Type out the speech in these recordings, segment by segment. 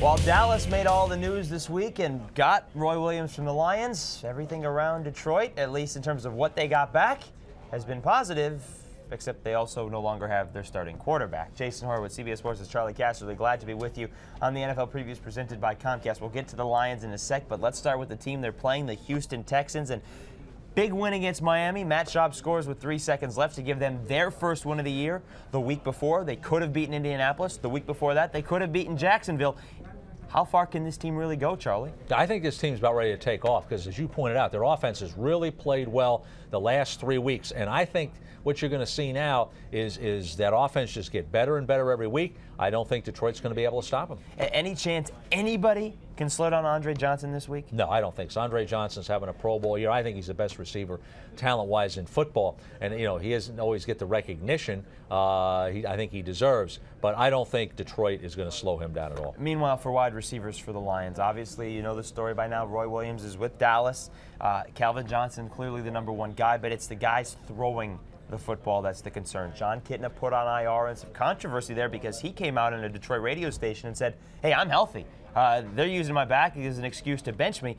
While Dallas made all the news this week and got Roy Williams from the Lions, everything around Detroit, at least in terms of what they got back, has been positive, except they also no longer have their starting quarterback. Jason Horowitz, CBS Sports' Charley Casserly, glad to be with you on the NFL Previews presented by Comcast. We'll get to the Lions in a sec, but let's start with the team they're playing, the Houston Texans. And big win against Miami. Matt Schaub scores with 3 seconds left to give them their first win of the year. The week before, they could have beaten Indianapolis. The week before that, they could have beaten Jacksonville. How far can this team really go, Charlie? I think this team's about ready to take off because, as you pointed out, their offense has really played well the last 3 weeks. And I think what you're going to see now is that offense just get better and better every week. I don't think Detroit's going to be able to stop them. Any chance anybody can slow down Andre Johnson this week? No, I don't think so. Andre Johnson's having a Pro Bowl year. I think he's the best receiver talent-wise in football. And, you know, he doesn't always get the recognition I think he deserves. But I don't think Detroit is going to slow him down at all. Meanwhile, for wide receivers for the Lions, obviously, you know the story by now. Roy Williams is with Dallas. Calvin Johnson, clearly the #1 guy, but it's the guys throwing the football that's the concern. John Kitna put on IR and some controversy there because he came out in a Detroit radio station and said, hey, I'm healthy. They're using my back as an excuse to bench me.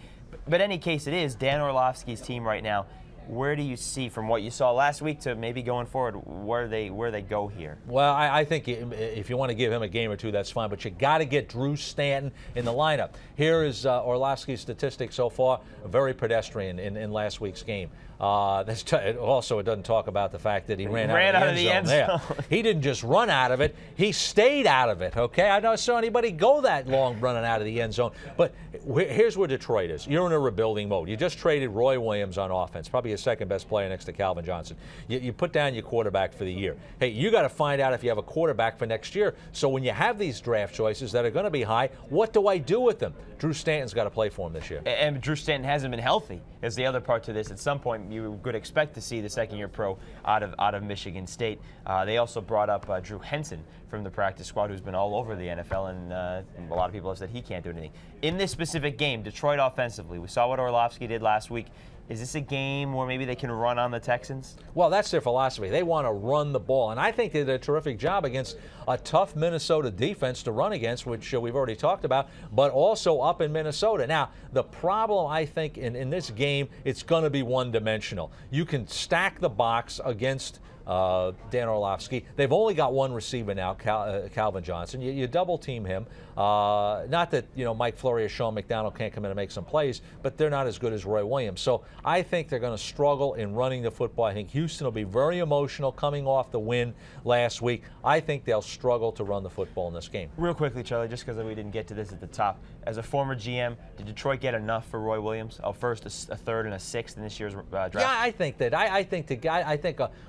But any case it is, Dan Orlovsky's team right now, where do you see from what you saw last week to maybe going forward where they go here? Well, I think if you want to give him a game or two, that's fine. But you got to get Drew Stanton in the lineup. Here is Orlovsky's statistics so far, very pedestrian in last week's game. Also, it doesn't talk about the fact that he ran out of the end zone. Yeah. He didn't just run out of it. He stayed out of it, okay? I never saw anybody go that long running out of the end zone. But here's where Detroit is. You're in a rebuilding mode. You just traded Roy Williams on offense, probably your second best player next to Calvin Johnson. You put down your quarterback for the year. Hey, you got to find out if you have a quarterback for next year. So when you have these draft choices that are going to be high, what do I do with them? Drew Stanton's got to play for him this year. And Drew Stanton hasn't been healthy is the other part to this. At some point, you could expect to see the second-year pro out of Michigan State. They also brought up Drew Henson from the practice squad, who's been all over the NFL, and a lot of people have said he can't do anything. In this specific game, Detroit offensively, we saw what Orlovsky did last week. Is this a game where maybe they can run on the Texans? Well, that's their philosophy. They want to run the ball, and I think they did a terrific job against a tough Minnesota defense to run against, which we've already talked about, but also up in Minnesota. Now, the problem, I think, in this game, it's going to be one-dimensional. You can stack the box against Dan Orlovsky. They've only got one receiver now, Calvin Johnson. You double team him. Not that Mike Flory or Sean McDonald can't come in and make some plays, but they're not as good as Roy Williams. So I think they're going to struggle in running the football. I think Houston will be very emotional coming off the win last week. I think they'll struggle to run the football in this game. Real quickly, Charlie, just because we didn't get to this at the top, as a former GM, did Detroit get enough for Roy Williams? A first, a third, and a sixth in this year's draft? Yeah, I think that. I think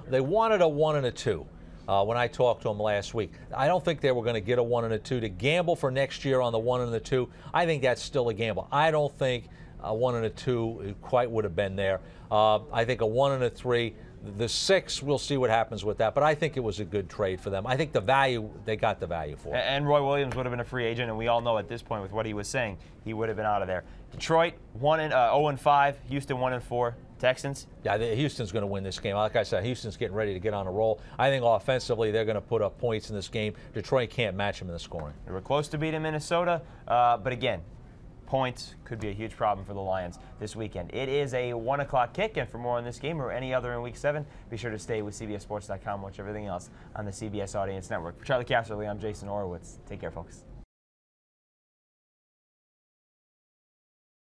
they wanted a 1 and a 2. When I talked to them last week, I don't think they were going to get a 1 and a 2. To gamble for next year on the 1 and the 2, I think that's still a gamble. I don't think a 1 and a 2 quite would have been there. I think a 1 and a 3. The 6, we'll see what happens with that, but I think it was a good trade for them. I think the value, they got the value for it. And Roy Williams would have been a free agent, and we all know at this point with what he was saying, he would have been out of there. Detroit 0-5, Houston 1-4. Texans? Yeah, Houston's going to win this game. Like I said, Houston's getting ready to get on a roll. I think offensively they're going to put up points in this game. Detroit can't match them in the scoring. They were close to beating Minnesota, but again, points could be a huge problem for the Lions this weekend. It is a 1 o'clock kick, and for more on this game or any other in Week 7, be sure to stay with CBSSports.com. Watch everything else on the CBS Audience Network. For Charley Casserly, I'm Jason Horowitz. Take care, folks.